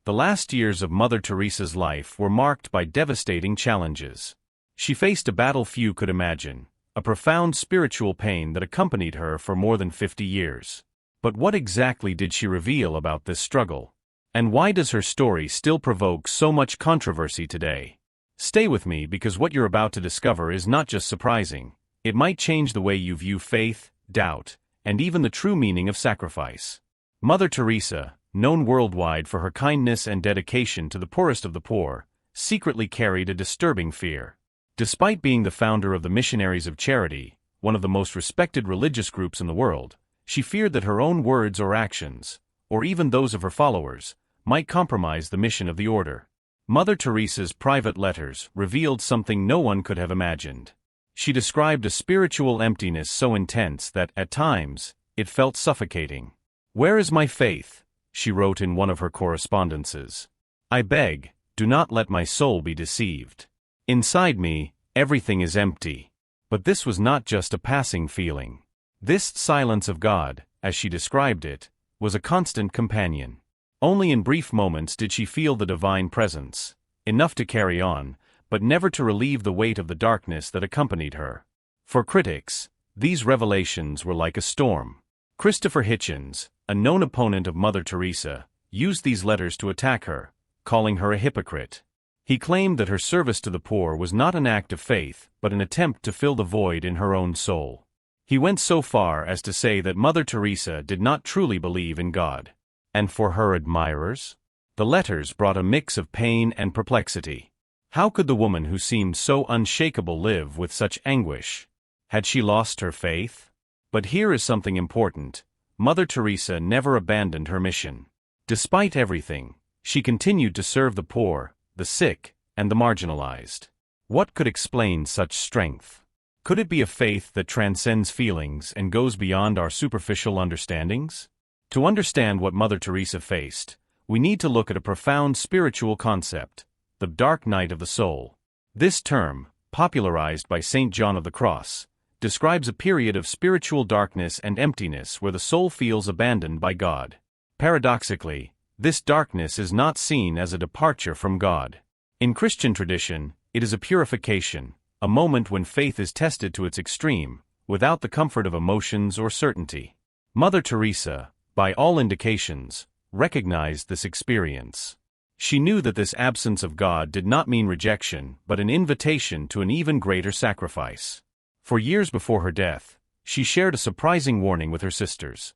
The last years of Mother Teresa's life were marked by devastating challenges. She faced a battle few could imagine, a profound spiritual pain that accompanied her for more than 50 years. But what exactly did she reveal about this struggle? And why does her story still provoke so much controversy today? Stay with me because what you're about to discover is not just surprising, it might change the way you view faith, doubt, and even the true meaning of sacrifice. Mother Teresa, known worldwide for her kindness and dedication to the poorest of the poor, secretly carried a disturbing fear. Despite being the founder of the Missionaries of Charity, one of the most respected religious groups in the world, she feared that her own words or actions, or even those of her followers, might compromise the mission of the order. Mother Teresa's private letters revealed something no one could have imagined. She described a spiritual emptiness so intense that, at times, it felt suffocating. "Where is my faith?" she wrote in one of her correspondences. "I beg, do not let my soul be deceived. Inside me, everything is empty." But this was not just a passing feeling. This silence of God, as she described it, was a constant companion. Only in brief moments did she feel the divine presence, enough to carry on, but never to relieve the weight of the darkness that accompanied her. For critics, these revelations were like a storm. Christopher Hitchens, a known opponent of Mother Teresa, used these letters to attack her, calling her a hypocrite. He claimed that her service to the poor was not an act of faith, but an attempt to fill the void in her own soul. He went so far as to say that Mother Teresa did not truly believe in God. And for her admirers? The letters brought a mix of pain and perplexity. How could the woman who seemed so unshakable live with such anguish? Had she lost her faith? But here is something important. Mother Teresa never abandoned her mission. Despite everything, she continued to serve the poor, the sick, and the marginalized. What could explain such strength? Could it be a faith that transcends feelings and goes beyond our superficial understandings? To understand what Mother Teresa faced, we need to look at a profound spiritual concept, the dark night of the soul. This term, popularized by St. John of the Cross, describes a period of spiritual darkness and emptiness where the soul feels abandoned by God. Paradoxically, this darkness is not seen as a departure from God. In Christian tradition, it is a purification, a moment when faith is tested to its extreme, without the comfort of emotions or certainty. Mother Teresa, by all indications, recognized this experience. She knew that this absence of God did not mean rejection, but an invitation to an even greater sacrifice. For years before her death, she shared a surprising warning with her sisters.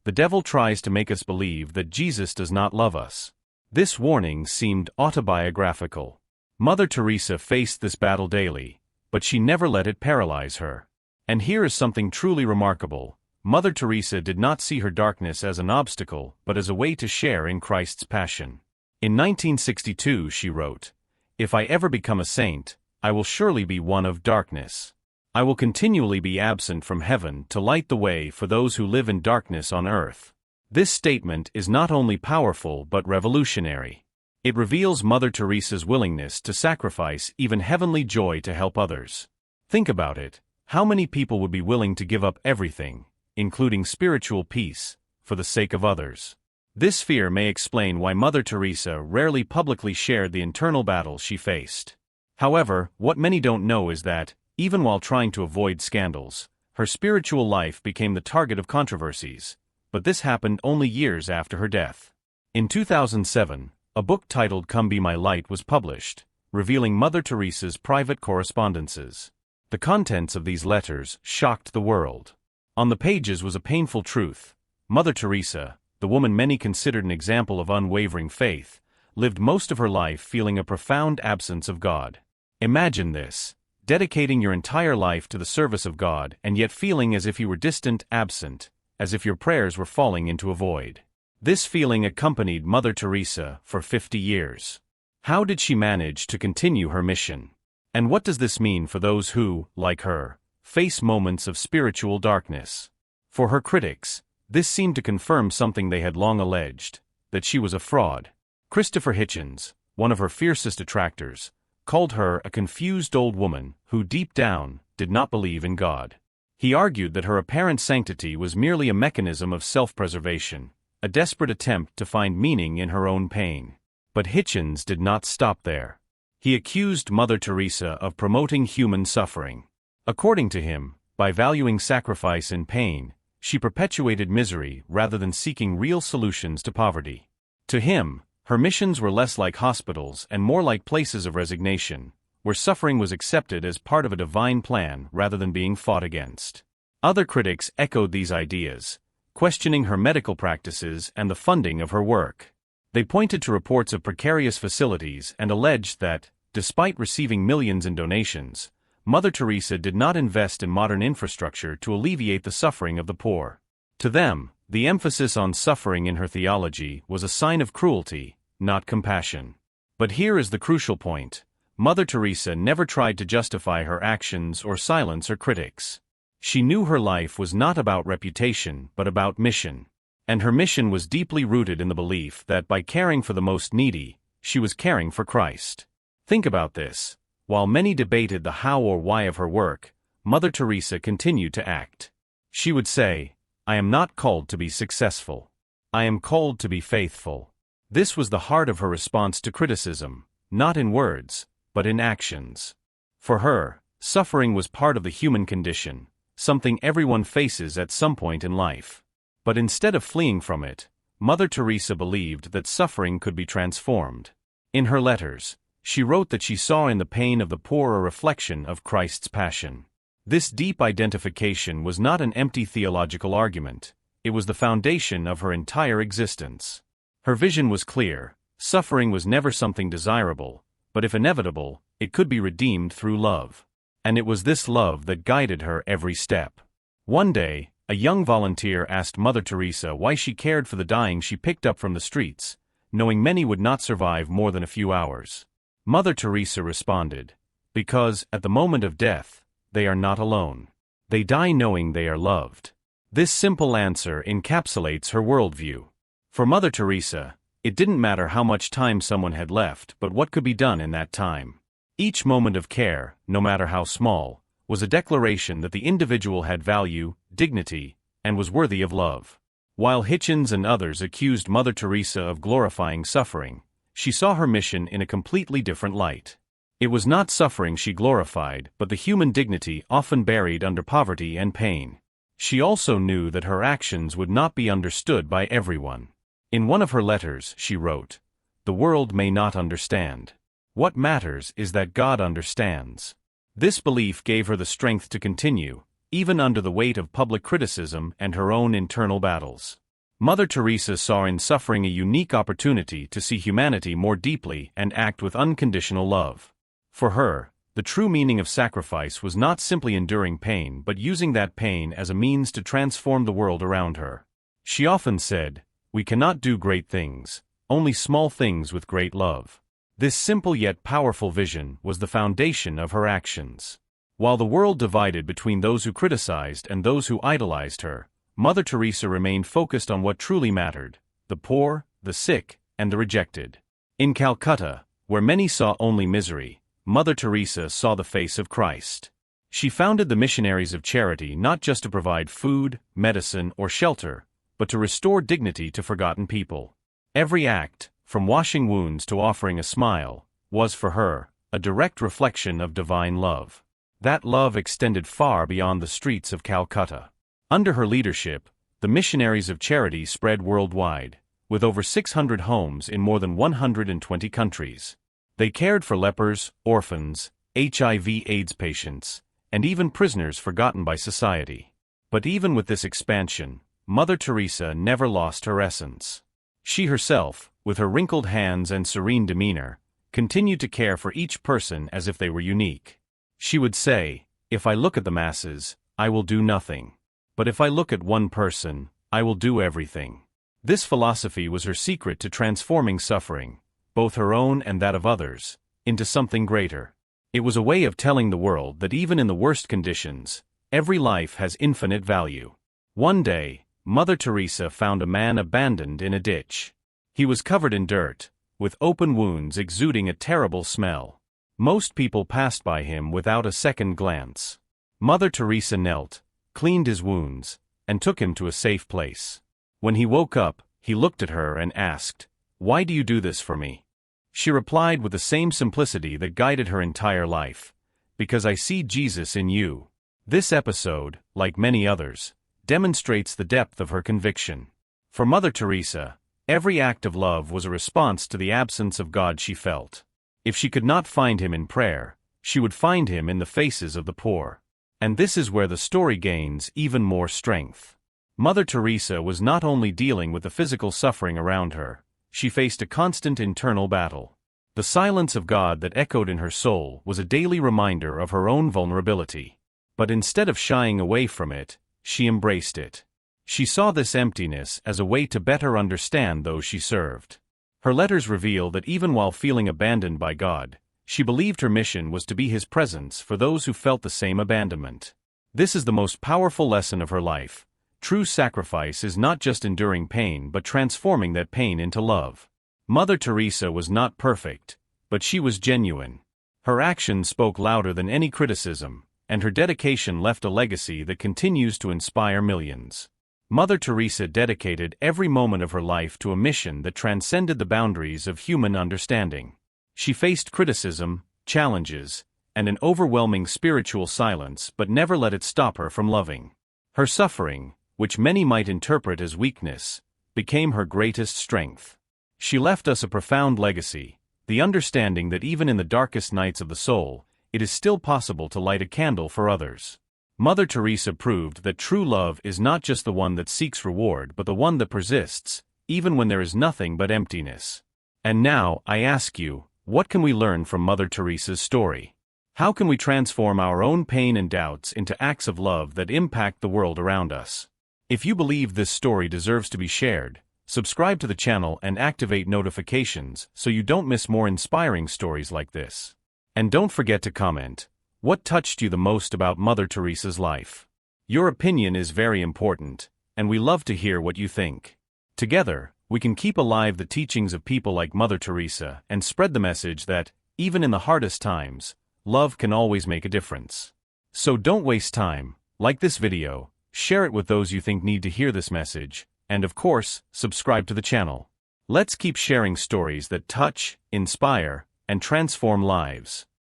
The devil tries to make us believe that Jesus does not love us. This warning seemed autobiographical. Mother Teresa faced this battle daily, but she never let it paralyze her. And here is something truly remarkable. Mother Teresa did not see her darkness as an obstacle, but as a way to share in Christ's passion. In 1962 she wrote, "If I ever become a saint, I will surely be one of darkness. I will continually be absent from heaven to light the way for those who live in darkness on earth." This statement is not only powerful but revolutionary. It reveals Mother Teresa's willingness to sacrifice even heavenly joy to help others. Think about it. How many people would be willing to give up everything, including spiritual peace, for the sake of others? This fear may explain why Mother Teresa rarely publicly shared the internal battles she faced. However, what many don't know is that, even while trying to avoid scandals, her spiritual life became the target of controversies, but this happened only years after her death. In 2007, a book titled Come Be My Light was published, revealing Mother Teresa's private correspondences. The contents of these letters shocked the world. On the pages was a painful truth. Mother Teresa, the woman many considered an example of unwavering faith, lived most of her life feeling a profound absence of God. Imagine this. Dedicating your entire life to the service of God and yet feeling as if you were distant, absent, as if your prayers were falling into a void. This feeling accompanied Mother Teresa for 50 years. How did she manage to continue her mission? And what does this mean for those who, like her, face moments of spiritual darkness? For her critics, this seemed to confirm something they had long alleged, that she was a fraud. Christopher Hitchens, one of her fiercest detractors, called her a confused old woman who deep down did not believe in God. He argued that her apparent sanctity was merely a mechanism of self-preservation, a desperate attempt to find meaning in her own pain. But Hitchens did not stop there. He accused Mother Teresa of promoting human suffering. According to him, by valuing sacrifice and pain, she perpetuated misery rather than seeking real solutions to poverty. To him, her missions were less like hospitals and more like places of resignation, where suffering was accepted as part of a divine plan rather than being fought against. Other critics echoed these ideas, questioning her medical practices and the funding of her work. They pointed to reports of precarious facilities and alleged that, despite receiving millions in donations, Mother Teresa did not invest in modern infrastructure to alleviate the suffering of the poor. To them, the emphasis on suffering in her theology was a sign of cruelty, not compassion. But here is the crucial point. Mother Teresa never tried to justify her actions or silence her critics. She knew her life was not about reputation but about mission. And her mission was deeply rooted in the belief that by caring for the most needy, she was caring for Christ. Think about this. While many debated the how or why of her work, Mother Teresa continued to act. She would say, "I am not called to be successful. I am called to be faithful." This was the heart of her response to criticism, not in words, but in actions. For her, suffering was part of the human condition, something everyone faces at some point in life. But instead of fleeing from it, Mother Teresa believed that suffering could be transformed. In her letters, she wrote that she saw in the pain of the poor a reflection of Christ's passion. This deep identification was not an empty theological argument, it was the foundation of her entire existence. Her vision was clear: suffering was never something desirable, but if inevitable, it could be redeemed through love. And it was this love that guided her every step. One day, a young volunteer asked Mother Teresa why she cared for the dying she picked up from the streets, knowing many would not survive more than a few hours. Mother Teresa responded, "Because, at the moment of death, they are not alone. They die knowing they are loved." This simple answer encapsulates her worldview. For Mother Teresa, it didn't matter how much time someone had left but what could be done in that time. Each moment of care, no matter how small, was a declaration that the individual had value, dignity, and was worthy of love. While Hitchens and others accused Mother Teresa of glorifying suffering, she saw her mission in a completely different light. It was not suffering she glorified, but the human dignity often buried under poverty and pain. She also knew that her actions would not be understood by everyone. In one of her letters, she wrote, "The world may not understand. What matters is that God understands." This belief gave her the strength to continue, even under the weight of public criticism and her own internal battles. Mother Teresa saw in suffering a unique opportunity to see humanity more deeply and act with unconditional love. For her, the true meaning of sacrifice was not simply enduring pain but using that pain as a means to transform the world around her. She often said, "We cannot do great things, only small things with great love." This simple yet powerful vision was the foundation of her actions. While the world divided between those who criticized and those who idolized her, Mother Teresa remained focused on what truly mattered: the poor, the sick, and the rejected. In Calcutta, where many saw only misery, Mother Teresa saw the face of Christ. She founded the Missionaries of Charity not just to provide food, medicine, or shelter, but to restore dignity to forgotten people. Every act, from washing wounds to offering a smile, was for her a direct reflection of divine love. That love extended far beyond the streets of Calcutta. Under her leadership, the Missionaries of Charity spread worldwide, with over 600 homes in more than 120 countries. They cared for lepers, orphans, HIV/AIDS patients, and even prisoners forgotten by society. But even with this expansion, Mother Teresa never lost her essence. She herself, with her wrinkled hands and serene demeanor, continued to care for each person as if they were unique. She would say, "If I look at the masses, I will do nothing. But if I look at one person, I will do everything." This philosophy was her secret to transforming suffering, both her own and that of others, into something greater. It was a way of telling the world that even in the worst conditions, every life has infinite value. One day, Mother Teresa found a man abandoned in a ditch. He was covered in dirt, with open wounds exuding a terrible smell. Most people passed by him without a second glance. Mother Teresa knelt, cleaned his wounds, and took him to a safe place. When he woke up, he looked at her and asked, "Why do you do this for me?" She replied with the same simplicity that guided her entire life. Because I see Jesus in you. This episode, like many others, demonstrates the depth of her conviction. For Mother Teresa, every act of love was a response to the absence of God she felt. If she could not find him in prayer, she would find him in the faces of the poor. And this is where the story gains even more strength. Mother Teresa was not only dealing with the physical suffering around her, she faced a constant internal battle. The silence of God that echoed in her soul was a daily reminder of her own vulnerability. But instead of shying away from it, she embraced it. She saw this emptiness as a way to better understand those she served. Her letters reveal that even while feeling abandoned by God, she believed her mission was to be His presence for those who felt the same abandonment. This is the most powerful lesson of her life. True sacrifice is not just enduring pain but transforming that pain into love. Mother Teresa was not perfect, but she was genuine. Her actions spoke louder than any criticism, and her dedication left a legacy that continues to inspire millions. Mother Teresa dedicated every moment of her life to a mission that transcended the boundaries of human understanding. She faced criticism, challenges, and an overwhelming spiritual silence but never let it stop her from loving. Her suffering, which many might interpret as weakness, became her greatest strength. She left us a profound legacy, the understanding that even in the darkest nights of the soul, it is still possible to light a candle for others. Mother Teresa proved that true love is not just the one that seeks reward but the one that persists, even when there is nothing but emptiness. And now, I ask you, what can we learn from Mother Teresa's story? How can we transform our own pain and doubts into acts of love that impact the world around us? If you believe this story deserves to be shared, subscribe to the channel and activate notifications so you don't miss more inspiring stories like this. And don't forget to comment, what touched you the most about Mother Teresa's life? Your opinion is very important, and we love to hear what you think. Together, we can keep alive the teachings of people like Mother Teresa and spread the message that, even in the hardest times, love can always make a difference. So don't waste time, like this video, share it with those you think need to hear this message, and of course, subscribe to the channel. Let's keep sharing stories that touch, inspire, and transform lives.